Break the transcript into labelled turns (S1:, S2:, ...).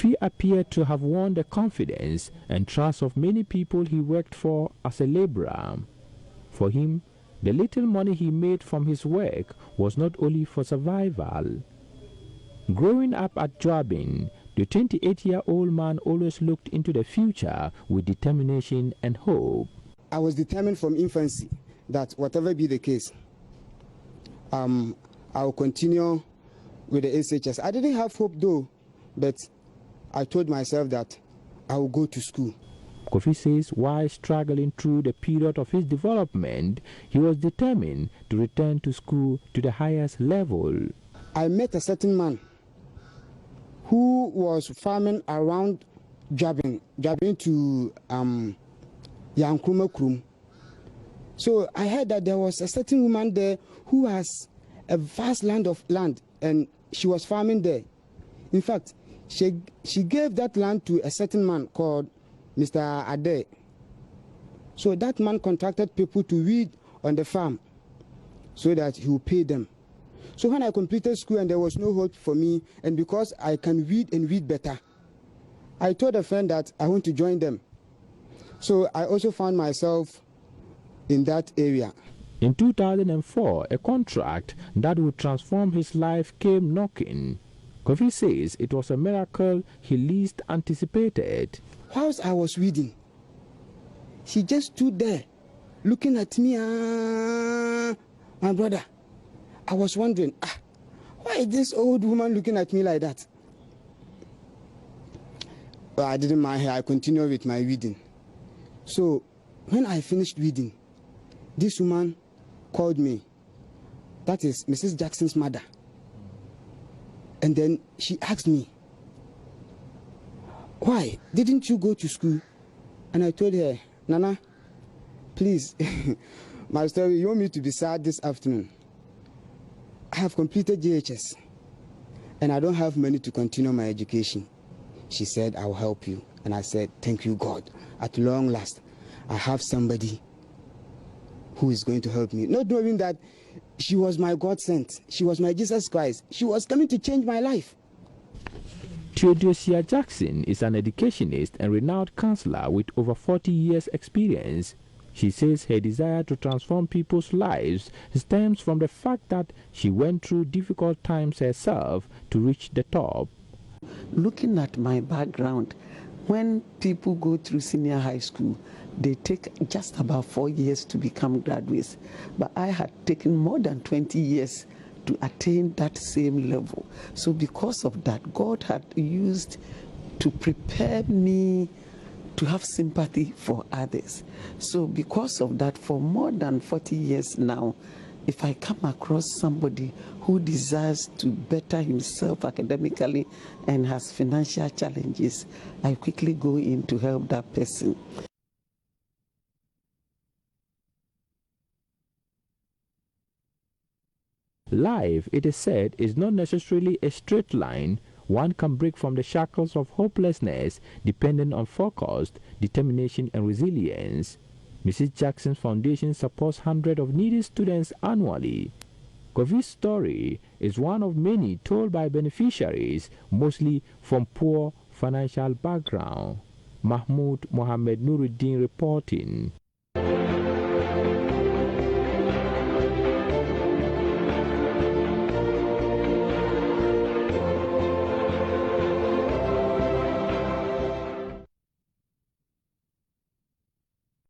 S1: Kofi appeared to have won the confidence and trust of many people he worked for as a laborer. For him, the little money he made from his work was not only for survival. Growing up at Joabin, the 28-year-old man always looked into the future with determination and hope.
S2: I was determined from infancy that whatever be the case, I will continue with the SHS. I didn't have hope though, but I told myself that I will go to school.
S1: Kofi says while struggling through the period of his development, he was determined to return to school to the highest level.
S2: I met a certain man who was farming around Jabin to Yankruma Krum. So I heard that there was a certain woman there who has a vast land and she was farming there. In fact, she gave that land to a certain man called Mr. Ade. So that man contracted people to weed on the farm so that he would pay them. So when I completed school and there was no hope for me, and because I can weed and weed better, I told a friend that I want to join them. So I also found myself in that area.
S1: In 2004, a contract that would transform his life came knocking. Kofi says it was a miracle he least anticipated.
S2: Whilst I was weeding, she just stood there looking at me, my brother. I was wondering, why is this old woman looking at me like that? But I didn't mind her. I continued with my weeding. So when I finished weeding, this woman called me. That is Mrs. Jackson's mother. And then she asked me, why didn't you go to school? And I told her, Nana, please, my story, you want me to be sad this afternoon? I have completed JHS and I don't have money to continue my education. She said, I will help you. And I said, thank you, God. At long last, I have somebody who is going to help me. Not knowing that she was my God sent. She was my Jesus Christ. She was coming to change my life.
S1: Theodosia Jackson is an educationist and renowned counselor with over 40 years' experience. She says her desire to transform people's lives stems from the fact that she went through difficult times herself to reach the top.
S3: Looking at my background, when people go through senior high school, they take just about 4 years to become graduates. But I had taken more than 20 years to attain that same level. So because of that, God had used to prepare me to have sympathy for others. So because of that, for more than 40 years now, if I come across somebody who desires to better himself academically and has financial challenges, I quickly go in to help that person.
S1: Life, it is said, is not necessarily a straight line. One can break from the shackles of hopelessness depending on focus, determination, and resilience. Mrs. Jackson's foundation supports hundreds of needy students annually. Kofi's story is one of many told by beneficiaries, mostly from poor financial background. Mahmud Mohammed-Nurudeen reporting.